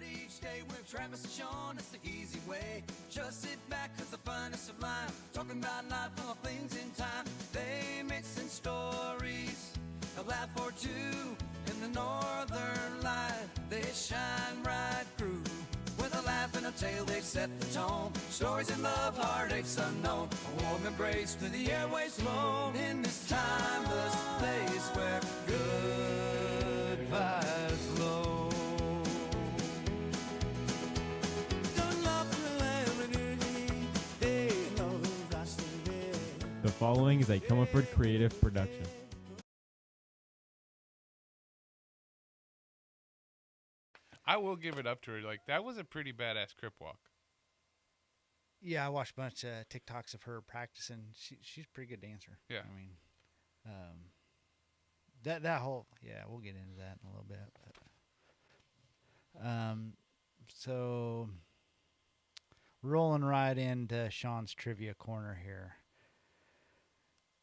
start each day with Travis and Sean. It's the easy way. Just sit back, cause the fun is sublime. Talking about life and all things in time. They mix in stories, a laugh or two. In the northern light, they shine right through. With a laugh and a tale, they set the tone. Stories in love, heartaches unknown. A warm embrace through the airways flown. In this timeless place where good vibes flow. The following is a Comerford Creative production. I will give it up to her. Like, that was a pretty badass crip walk. Yeah, I watched a bunch of TikToks of her practicing. She's a pretty good dancer. Yeah. I mean, that whole, yeah, we'll get into that in a little bit. But, so rolling right into Sean's trivia corner here.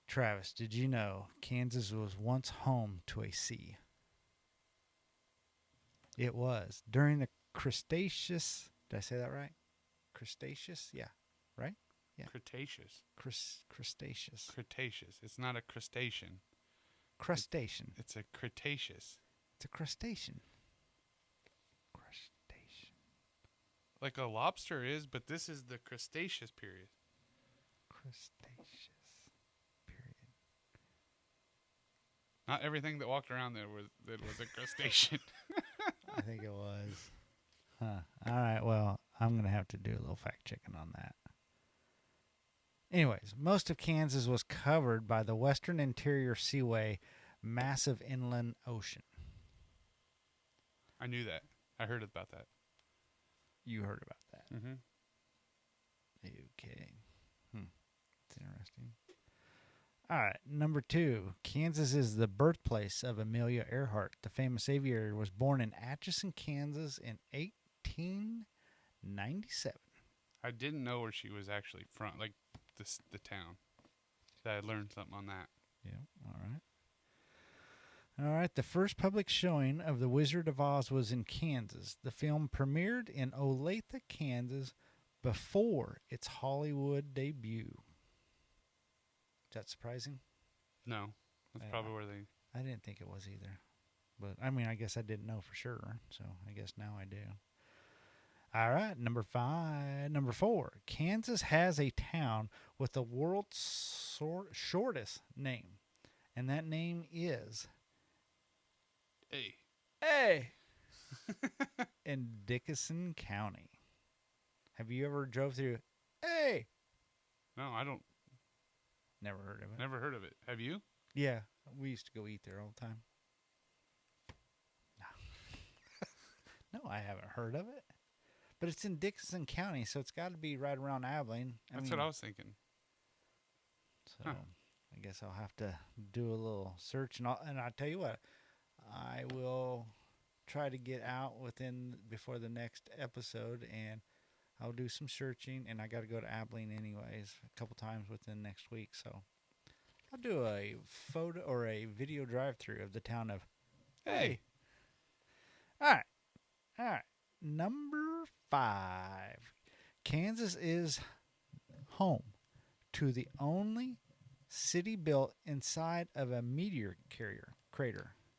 Travis, did you know Kansas was once home to a sea? It was. During the Cretaceous, did I say that right? Cretaceous? Yeah. Right? Yeah. Cretaceous. Cretaceous. Cretaceous. It's not a crustacean. Crustacean. It's a Cretaceous. It's a crustacean. Crustacean. Like a lobster is, but this is the Cretaceous period. Cretaceous period. Not everything that walked around there was a crustacean. I think it was. Huh. All right. Well, I'm going to have to do a little fact checking on that. Anyways, most of Kansas was covered by the Western Interior Seaway, massive inland ocean. I knew that. I heard about that. You heard about that. Mm-hmm. Okay. It's interesting. All right. Number 2. Kansas is the birthplace of Amelia Earhart. The famous aviator was born in Atchison, Kansas in 1897. I didn't know where she was actually from, like the town. I learned something on that. Yeah. All right. All right. The first public showing of The Wizard of Oz was in Kansas. The film premiered in Olathe, Kansas, before its Hollywood debut. Is that surprising? No, that's probably where they... I didn't think it was either. But, I mean, I guess I didn't know for sure, so I guess now I do. All right, number 4. Kansas has a town with the world's shortest name, and that name is... Hey. in Dickinson County. Have you ever drove through... Hey! No, I don't... Never heard of it. Never heard of it. Have you? Yeah, we used to go eat there all the time. No, I haven't heard of it. But it's in Dickinson County, so it's got to be right around Abilene. That's what I was thinking. So I guess I'll have to do a little search, and I'll tell you what, I will try to get out before the next episode, and I'll do some searching, and I got to go to Abilene anyways a couple times within next week, so I'll do a photo or a video drive-through of the town of Hey. All right. Number 5. Kansas is home to the only city built inside of a meteor crater.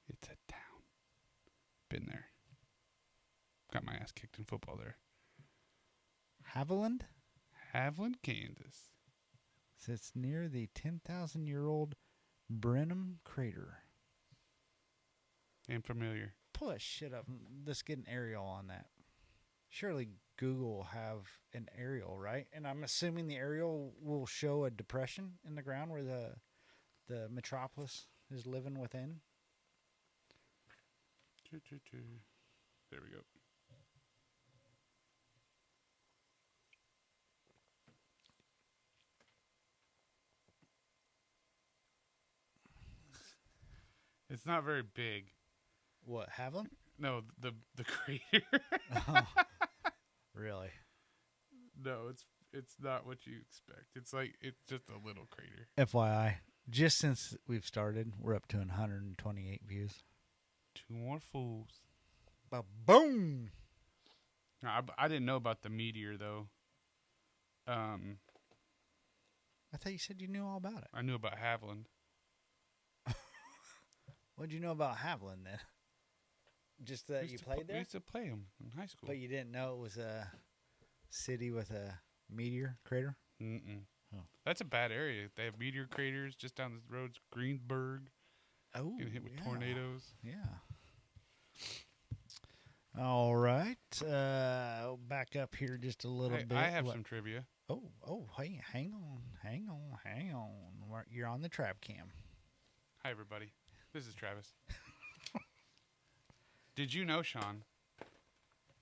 It's a town. Been there. Got my ass kicked in football there. Haviland? Haviland, Kansas. Sits near the 10,000-year-old Brenham crater. Ain't familiar. Pull that shit up. Let's get an aerial on that. Surely Google will have an aerial, right? And I'm assuming the aerial will show a depression in the ground where the metropolis is living within. There we go. It's not very big. What, Haviland? No, the crater. Oh, really? No, it's not what you expect. It's just a little crater. FYI, just since we've started, we're up to 128 views. 2 more fools. Ba-boom! I didn't know about the meteor though. I thought you said you knew all about it. I knew about Haviland. What did you know about Haviland then? Just that you played We there? used to play them in high school. But you didn't know it was a city with a meteor crater? Mm-mm. Oh. That's a bad area. They have meteor craters just down the roads. Greensburg Oh, getting hit with yeah. tornadoes. Yeah. All right. Back up here just a little Hey, bit. I have some trivia. Oh, hey, hang on. You're on the trap cam. Hi, everybody. This is Travis. Did you know, Sean,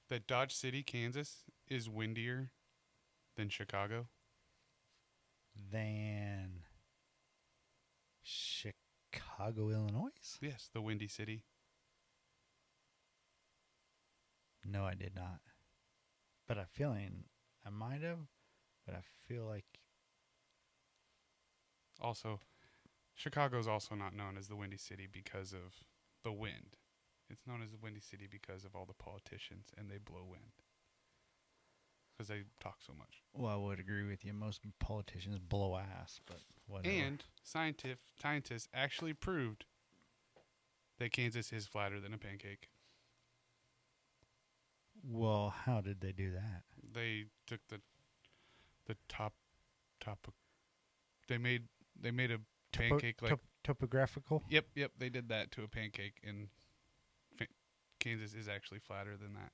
that Dodge City, Kansas is windier than Chicago? Than Chicago, Illinois? Yes, the Windy City. No, I did not. But I might have, but I feel like Also, Chicago's also not known as the Windy City because of the wind. It's known as the Windy City because of all the politicians, and they blow wind. Because they talk so much. well, I would agree with you. Most politicians blow ass, but whatever. And scientists actually proved that Kansas is flatter than a pancake. Well, how did they do that? They took the top. They made a pancake like. Topographical? Yep. They did that to a pancake, and Kansas is actually flatter than that.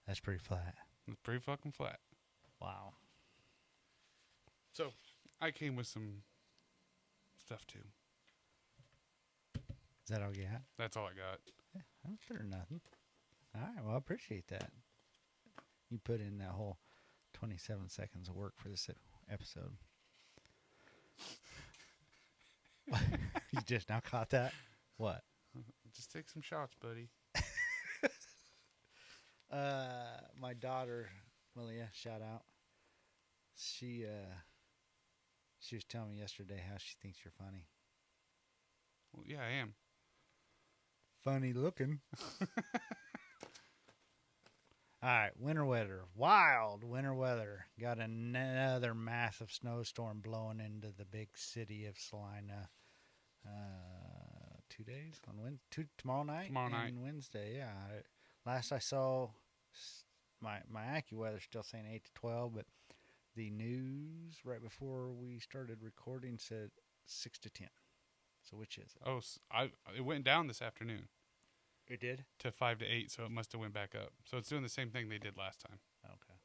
That's pretty flat. It's pretty fucking flat. Wow. So, I came with some stuff too. Is that all you got? That's all I got. That's better than nothing. All right. Well, I appreciate that. You put in that whole 27 seconds of work for this episode. You just now caught that? What? Just take some shots, buddy. My daughter, Malia, shout out. She was telling me yesterday how she thinks you're funny. Well, yeah, I am. Funny looking. All right, winter weather. Wild winter weather. Got another massive snowstorm blowing into the big city of Salina. 2 days on tomorrow night. Tomorrow night. And Wednesday. Yeah. Last I saw, my AccuWeather's still saying 8 to 12, but the news right before we started recording said 6 to 10. So which is it? Oh, it went down this afternoon It did. to 5 to 8, so it must have went back up. So it's doing the same thing they did last time. Okay.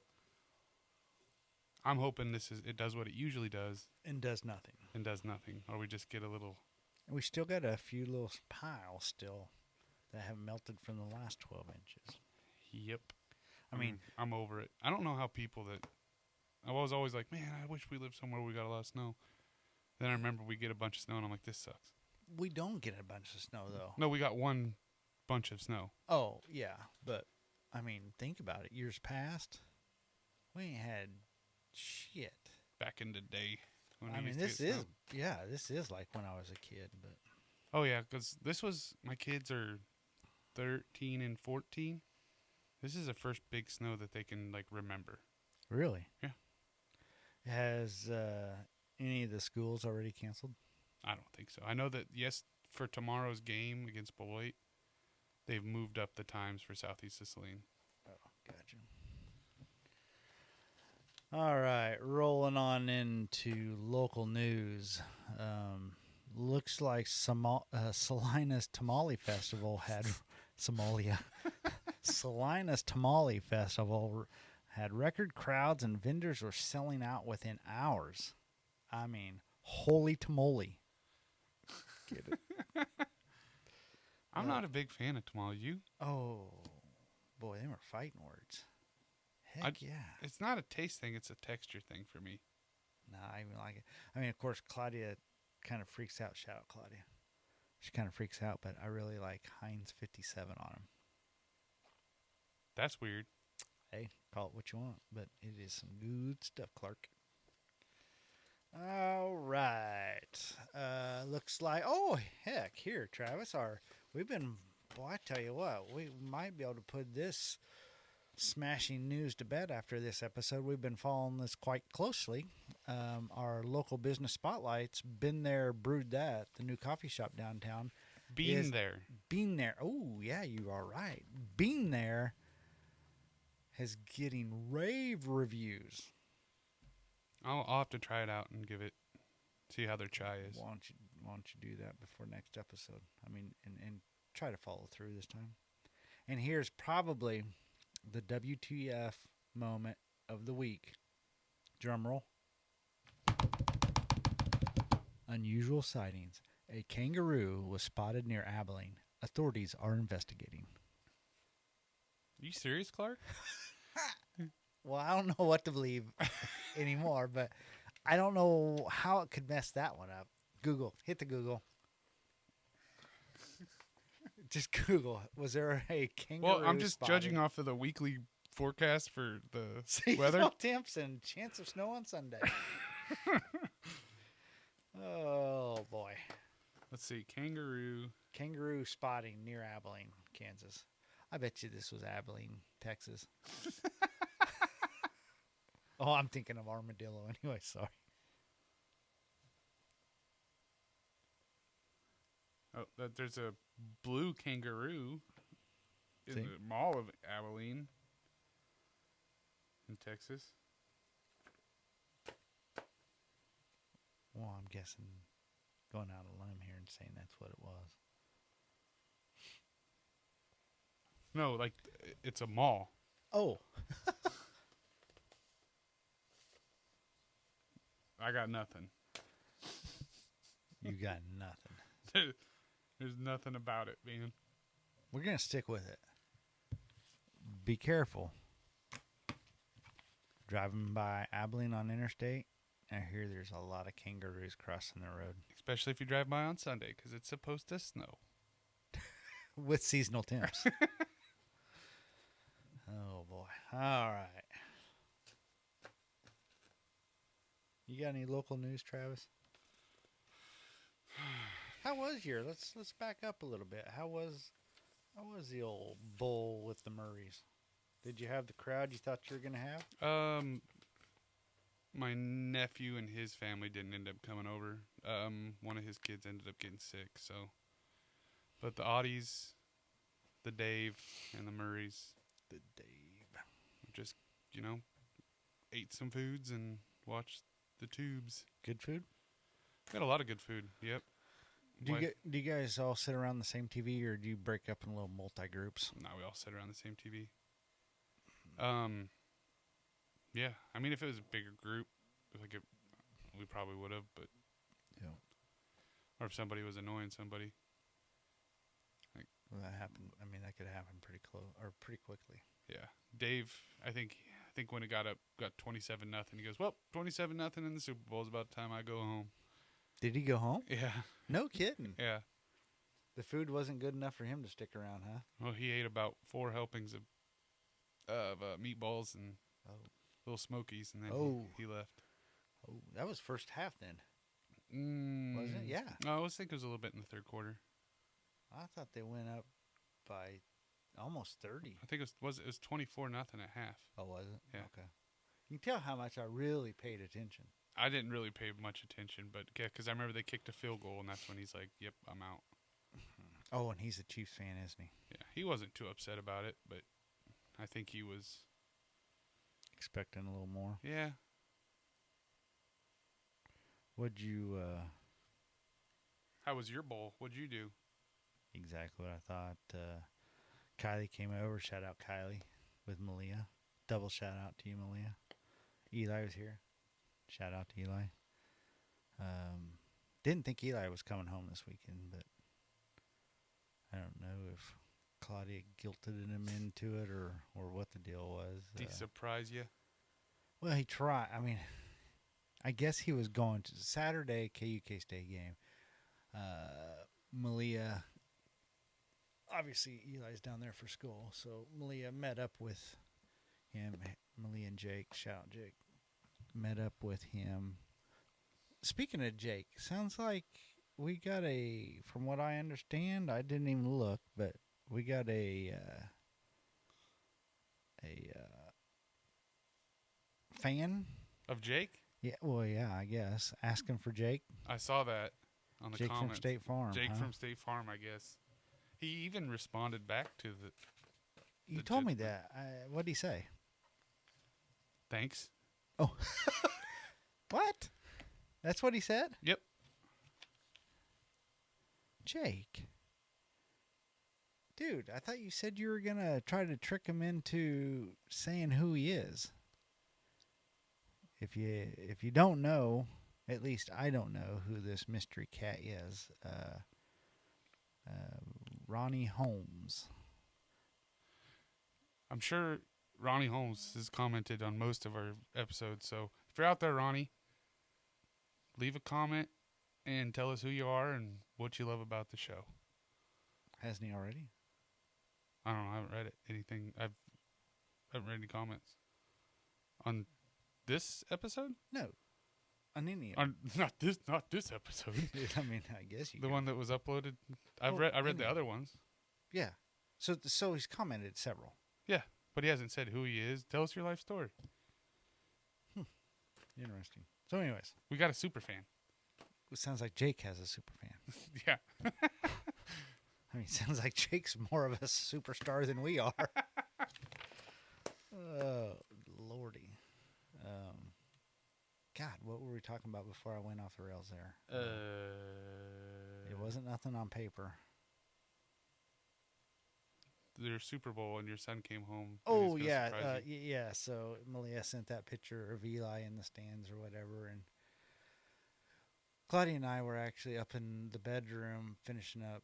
I'm hoping it does what it usually does And does nothing. and does nothing, or we just get a little. We still got a few little piles still that have melted from the last 12 inches. Yep. I mean, I'm over it. I don't know how people that. I was always like, man, I wish we lived somewhere where we got a lot of snow. Then I remember we get a bunch of snow, and I'm like, this sucks. we don't get a bunch of snow though. No, we got one bunch of snow. Oh yeah, but I mean, think about it. Years past, we ain't had shit. Back in the day. When I we mean, used to get snow. this is like when I was a kid. But Oh, yeah, because my kids are 13 and 14. This is the first big snow that they can, like, remember. really, Yeah. Has any of the schools already canceled? I don't think so. I know that, yes, for tomorrow's game against Beloit, they've moved up the times for Southeast Sicilian. Oh, gotcha. All right, rolling on into local news. Looks like Salina's Tamale Festival had Salina's Tamale Festival had record crowds and vendors were selling out within hours. I mean, holy tamale. Get it? I'm not a big fan of tamale. You? Oh, boy, they were fighting words. Heck yeah. It's not a taste thing. It's a texture thing for me. No, I even like it. I mean, of course, Claudia kind of freaks out. Shout out, Claudia. She kind of freaks out, but I really like Heinz 57 on them. That's weird. Hey, call it what you want, but it is some good stuff, Clark. All right. Looks like, oh, heck, here, Travis, boy, I tell you what, we might be able to put this smashing news to bed after this episode. We've been following this quite closely. Our local business spotlights, Been There, Brewed That, the new coffee shop downtown. Being there. Been There. Oh, yeah, you are right. Been There is getting rave reviews. I'll have to try it out and see how their chai is. Why don't you do that before next episode? I mean, and try to follow through this time. And here's probably the WTF moment of the week. Drum roll. Unusual sightings. A kangaroo was spotted near Abilene. Authorities are investigating. Are you serious, Clark? Well, I don't know what to believe anymore, but I don't know how it could mess that one up. Google. Hit the Google. Just Google. Was there a kangaroo Well, I'm just spotted? judging off of the weekly forecast for the Seasonal weather. temps and chance of snow on Sunday. Oh, boy. Let's see. Kangaroo spotting near Abilene, Kansas. I bet you this was Abilene, Texas. Oh, I'm thinking of armadillo anyway. Sorry. Oh, there's a blue kangaroo in See? the mall of Abilene in Texas. Well, I'm guessing going out on a limb here and saying that's what it was. No, like it's a mall. Oh. I got nothing. You got nothing. There's nothing about it, man. We're going to stick with it. Be careful. Driving by Abilene on interstate, I hear there's a lot of kangaroos crossing the road. Especially if you drive by on Sunday, because it's supposed to snow. With seasonal temps. Oh, boy. All right. You got any local news, Travis? How was your? Let's back up a little bit. How was the old bowl with the Murrays? Did you have the crowd you thought you were gonna have? My nephew and his family didn't end up coming over. One of his kids ended up getting sick, so. But the Audis, the Dave, and the Murrays. The Dave. Just, ate some foods and watched the tubes. Good food. Got a lot of good food. Yep. Do you guys all sit around the same TV, or do you break up in little multi groups? No, we all sit around the same TV. Yeah. I mean, if it was a bigger group, we probably would have, but. Yeah. Or if somebody was annoying somebody. Well, that happened. I mean, that could happen pretty close or pretty quickly. Yeah. Dave, I think when it got 27-0, he goes, well, 27-0 in the Super Bowl is about the time I go home. Did he go home? Yeah. No kidding. Yeah. The food wasn't good enough for him to stick around, huh? Well, he ate about 4 helpings of meatballs and little smokies, and then he left. Oh, that was first half then. Was it? Yeah. I always think it was a little bit in the third quarter. I thought they went up by almost 30. I think it was 24-0 at half. Oh, was it? Yeah. Okay. You can tell how much I really paid attention. I didn't really pay much attention, but yeah, because I remember they kicked a field goal, and that's when he's like, "Yep, I'm out." Oh, and he's a Chiefs fan, isn't he? Yeah, he wasn't too upset about it, but I think he was expecting a little more. Yeah. What'd you? How was your bowl? What'd you do? Exactly what I thought. Kylie came over. Shout out Kylie with Malia. Double shout out to you, Malia. Eli was here. Shout out to Eli. Didn't think Eli was coming home this weekend, but I don't know if Claudia guilted him into it or what the deal was. Did he surprise you? Well, he tried. I mean, I guess he was going to Saturday KUK State game. Malia, obviously Eli's down there for school, so Malia met up with him. Malia and Jake, shout out Jake, met up with him. Speaking of Jake, sounds like we got from what I understand, I didn't even look, but we got a a fan. Of Jake? Yeah, well, yeah, I guess asking for Jake. I saw that on the Jake comments. from State Farm. Jake huh? from State Farm, I guess. He even responded back to the You told me gentleman. that. What did he say? Thanks. Oh, what? That's what he said? Yep. Jake. Dude, I thought you said you were going to try to trick him into saying who he is. If you don't know, at least I don't know who this mystery cat is. Ronnie Holmes. I'm sure Ronnie Holmes has commented on most of our episodes. So if you're out there, Ronnie, leave a comment and tell us who you are and what you love about the show. Hasn't he already? I don't know. I haven't read it. I haven't read any comments on this episode. No. On any of On not this episode. I mean, I guess you The could. one that was uploaded. I Oh, read the any. other ones. Yeah. So he's commented several. Yeah, but he hasn't said who he is. Tell us your life story. Interesting. So anyways, We got a super fan. it sounds like Jake has a super fan. Yeah. I mean, it sounds like Jake's more of a superstar than we are. Oh, Lordy. God, what were we talking about before I went off the rails there? It wasn't nothing on paper. Your Super Bowl and your son came home. and Oh, he's gonna yeah. surprise you. Yeah, so Malia sent that picture of Eli in the stands or whatever, and Claudia and I were actually up in the bedroom finishing up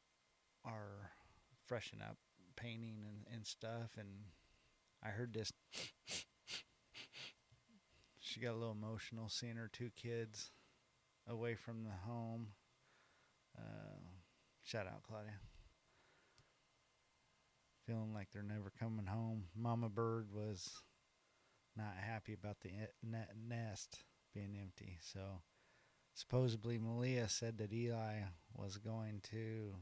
our freshen up painting and stuff, and I heard this. She got a little emotional seeing her two kids away from the home. Shout out, Claudia. Feeling like they're never coming home. Mama Bird was not happy about the nest being empty. So supposedly Malia said that Eli was going to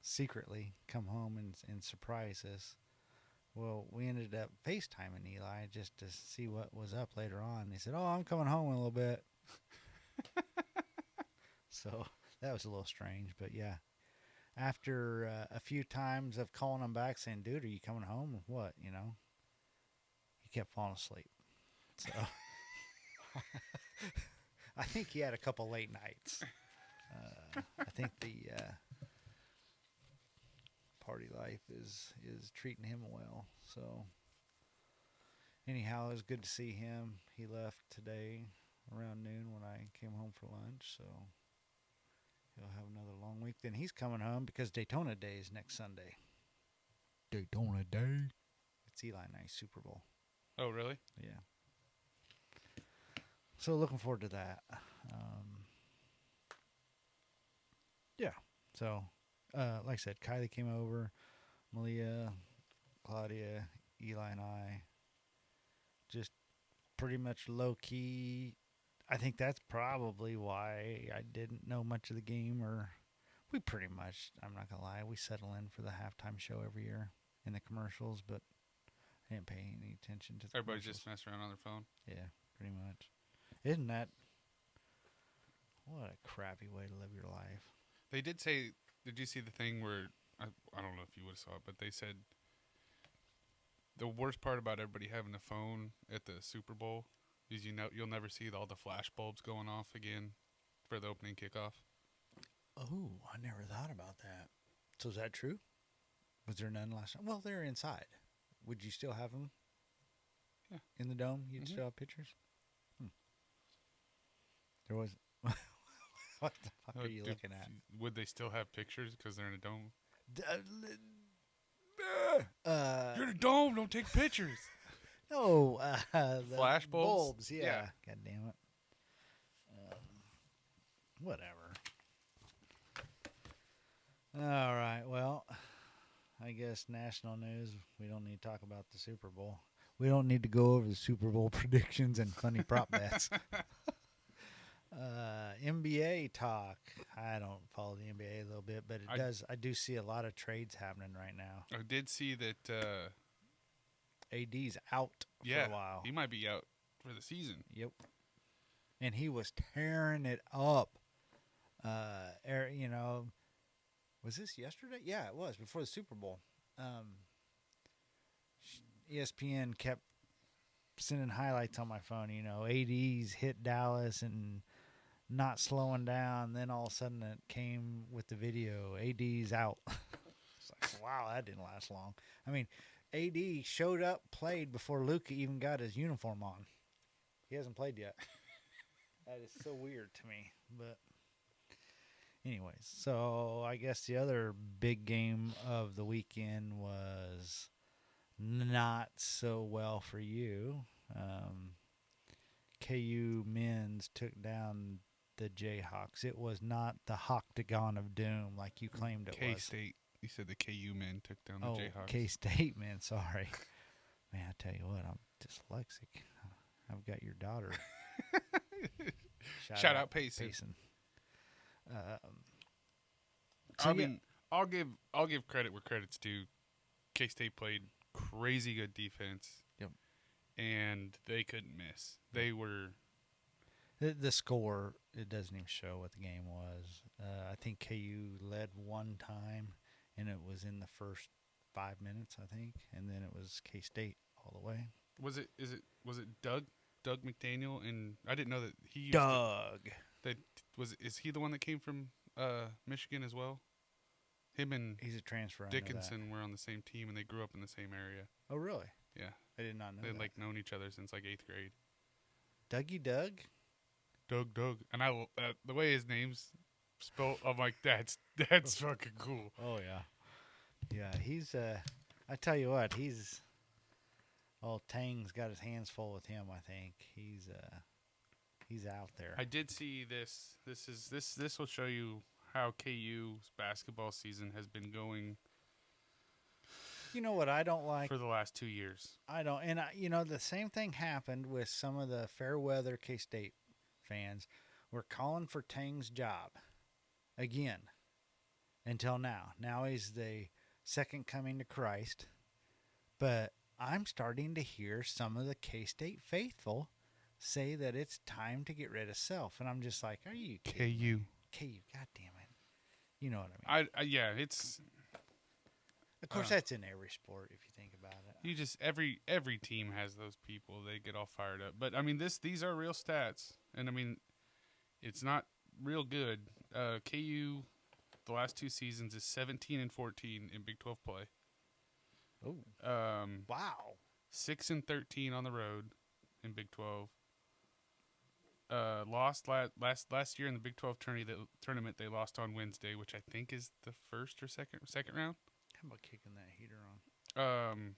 secretly come home and surprise us. Well, we ended up FaceTiming Eli just to see what was up later on. He said, "Oh, I'm coming home in a little bit." So that was a little strange, but yeah. After a few times of calling him back saying, "Dude, are you coming home?" What, he kept falling asleep. So I think he had a couple late nights. I think the party life is treating him well. So anyhow, it was good to see him. He left today around noon when I came home for lunch. So he'll have another long week. Then he's coming home because Daytona Day is next Sunday. Daytona Day. It's Eli and I's Super Bowl. Oh, really? Yeah. So looking forward to that. Yeah. So, like I said, Kylie came over, Malia, Claudia, Eli, and I. Just pretty much low key. I think that's probably why I didn't know much of the game, or we pretty much, I'm not going to lie, we settle in for the halftime show every year in the commercials, but I didn't pay any attention to the Everybody's commercials. just messing around on their phone. Yeah, pretty much. Isn't that, what a crappy way to live your life. They did say, did you see the thing where, I don't know if you would have saw it, but they said the worst part about everybody having a phone at the Super Bowl is you'll never see all the flash bulbs going off again for the opening kickoff. Oh, I never thought about that. So is that true? Was there none last time? Well, they're inside. Would you still have them? Yeah. In the dome? You'd Mhm. still have pictures? There was... What the fuck are you looking at? Would they still have pictures because they're in a dome? You're in a dome. Don't take pictures. No, the Flash bulbs? yeah. Yeah. God damn it. Whatever. All right. Well, I guess national news. We don't need to talk about the Super Bowl. We don't need to go over the Super Bowl predictions and funny prop bets. NBA talk. I don't follow the NBA a little bit, but I do see a lot of trades happening right now. I did see that AD's out for Yeah, a while. he might be out for the season. Yep. And he was tearing it up. Was this yesterday? Yeah, it was before the Super Bowl. ESPN kept sending highlights on my phone. AD's hit Dallas and not slowing down. Then all of a sudden it came with the video. AD's out. It's like, wow, that didn't last long. I mean, AD showed up, played before Luka even got his uniform on. He hasn't played yet. That is so weird to me. But anyways, so I guess the other big game of the weekend was not so well for you. KU men's took down the Jayhawks. It was not the Octagon of Doom like you claimed it was. K-State. You said the KU men took down the Jayhawks. K-State men, sorry. Man, I tell you what, I'm dyslexic. I've got your daughter. Shout out Payson. I'll give credit where credit's due. K-State played crazy good defense. Yep. And they couldn't miss. They were the score. It doesn't even show what the game was. I think KU led one time, and it was in the first 5 minutes, I think, and then it was K-State all the way. Was it Doug McDaniel? And I didn't know that he used Doug. Is he the one that came from Michigan as well? Him and he's a transfer. Dickinson were on the same team, and they grew up in the same area. Oh, really? Yeah. I did not know They'd that. known each other since 8th grade. Dougie Doug? Doug. And I the way his name's spelled, I'm like, that's fucking cool. Oh, yeah. Yeah, he's, I tell you what, Tang's got his hands full with him, I think. He's out there. I did see this. This will show you how KU's basketball season has been going. You know what I don't like? For the last 2 years. I don't. And, the same thing happened with some of the fair-weather K-State fans. We're calling for Tang's job again until now. Now he's the second coming to Christ. But I'm starting to hear some of the K-State faithful say that it's time to get rid of Self. And I'm just like, are you kidding me? KU, God damn it. You know what I mean? Yeah, it's... Of course, that's in every sport if you think about it. You just every team has those people. They get all fired up. But I mean, these are real stats, and I mean, it's not real good. KU, the last 2 seasons is 17-14 in Big 12 play. Oh, wow! 6-13 on the road in Big 12. Lost last year in the Big 12 tournament. They lost on Wednesday, which I think is the first or second round. How about kicking that heater on?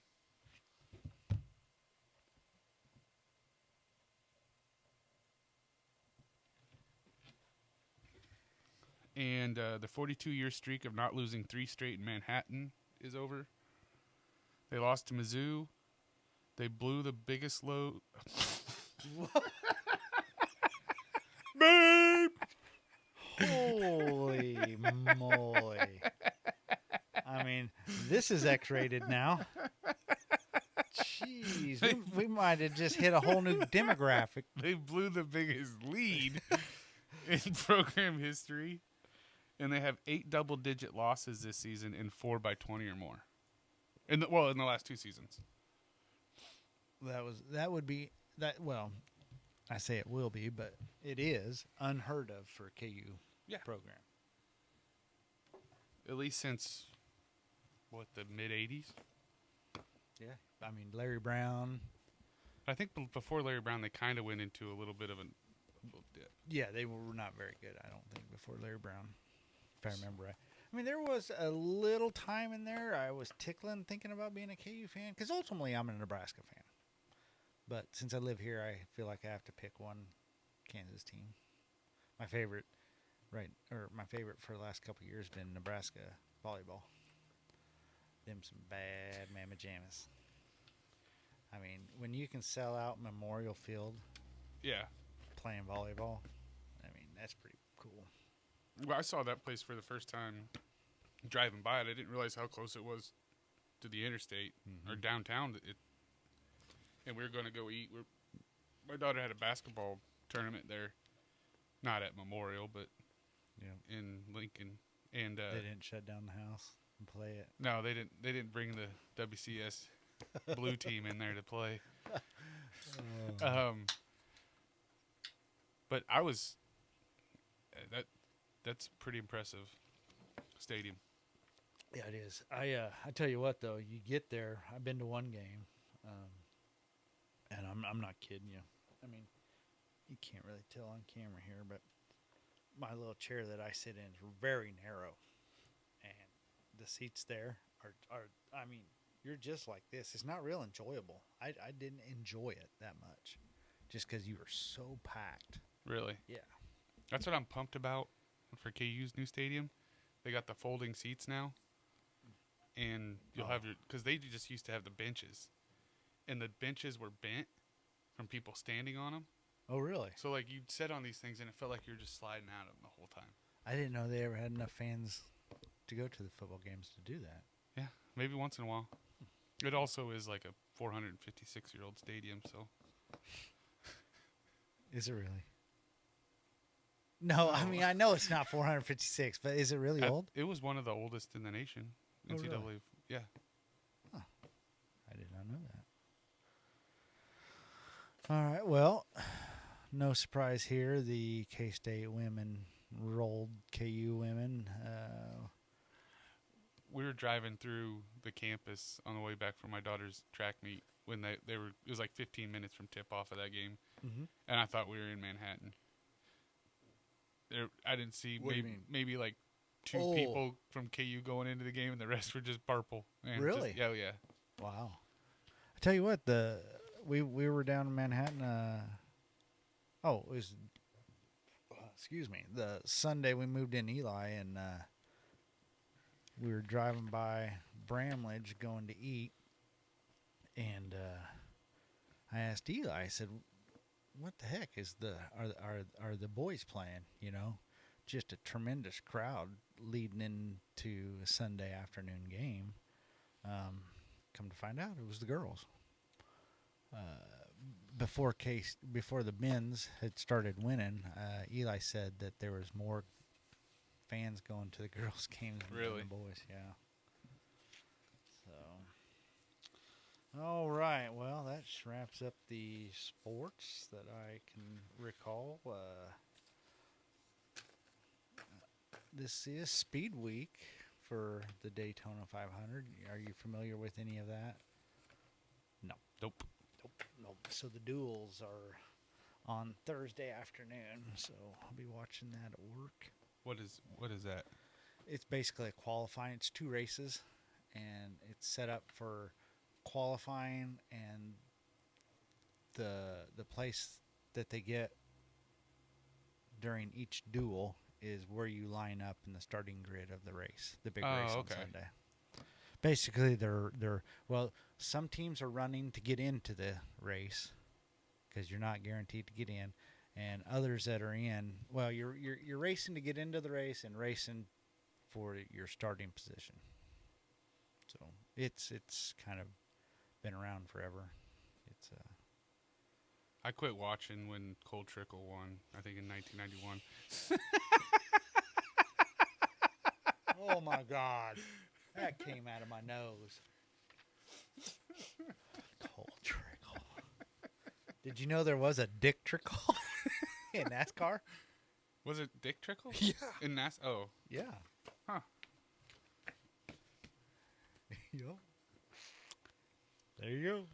And the 42-year streak of not losing 3 straight in Manhattan is over. They lost to Mizzou. They blew the biggest load. Holy moly. I mean, this is X-rated now. Jeez, we might have just hit a whole new demographic. They blew the biggest lead in program history, and they have 8 double-digit losses this season and 4 by 20 or more. In the last 2 seasons. That would be that. Well, I say it will be, but it is unheard of for a KU program. At least since the mid '80s. Yeah, I mean Larry Brown. I think before Larry Brown, they kind of went into a little bit of a dip. Yeah, they were not very good. I don't think before Larry Brown, if I remember right. I mean, there was a little time in there I was thinking about being a KU fan because ultimately I'm a Nebraska fan. But since I live here, I feel like I have to pick one Kansas team. My favorite for the last couple of years has been Nebraska volleyball. Them some bad mamma jammas. I mean, when you can sell out Memorial Field, playing volleyball, I mean that's pretty cool. Well, I saw that place for the first time driving by it. I didn't realize how close it was to the interstate or downtown. and we were going to go eat. My daughter had a basketball tournament there, not at Memorial, but in Lincoln. And they didn't shut down the house and play it. No, they didn't. They didn't bring the WCS blue team in there to play. But I was that's pretty impressive stadium. Yeah, it is. I tell you what though, you get there. I've been to one game, and I'm not kidding you. I mean, you can't really tell on camera here, but my little chair that I sit in is very narrow, and the seats there are I mean, you're just like this. It's not real enjoyable. I didn't enjoy it that much, just because you were so packed. Really? Yeah. That's what I'm pumped about for KU's new stadium. They got the folding seats now, and you'll have because they just used to have the benches, and the benches were bent from people standing on them. Oh, really? So like you'd sit on these things, and it felt like you were just sliding out of them the whole time. I didn't know they ever had enough fans to go to the football games to do that. Yeah, maybe once in a while. It also is like a 456-year-old stadium, so. Is it really? No, I mean, I know it's not 456, but is it really old? It was one of the oldest in the nation. Oh, NCAA, really? yeah. Huh. I did not know that. All right, well, no surprise here. The K-State women rolled KU women. We were driving through the campus on the way back from my daughter's track meet when they were. It was like 15 minutes from tip off of that game, and I thought we were in Manhattan. I didn't see What do you mean? maybe like two people from KU going into the game, and the rest were just purple. And Really? Yeah. Wow. I tell you what, we were down in Manhattan. It was. Excuse me. The Sunday we moved in Eli, and we were driving by Bramlage going to eat, and I asked Eli. I said, "What the heck is are the boys playing? You know, just a tremendous crowd leading into a Sunday afternoon game." Come to find out, it was the girls. Before the men's had started winning, Eli said that there was more fans going to the girls' games than Really? the boys. Yeah. So, all right. Well, that wraps up the sports that I can recall. This is Speed Week for the Daytona 500. Are you familiar with any of that? No. Nope. Nope. So the duels are on Thursday afternoon. So I'll be watching that at work. What is that? It's basically a qualifying. It's 2 races, and it's set up for qualifying, and the place that they get during each duel is where you line up in the starting grid of the race, the big race on Sunday. Basically, some teams are running to get into the race because you're not guaranteed to get in, and others that are in, well, you're racing to get into the race and racing for your starting position. So it's kind of been around forever. It's I quit watching when Cole Trickle won. I think in 1991. Oh my God, that came out of my nose. Cole Trickle. Did you know there was a Dick Trickle in NASCAR? Was it Dick Trickle? Yeah. In Oh. Yeah. Huh. Yep. There you go.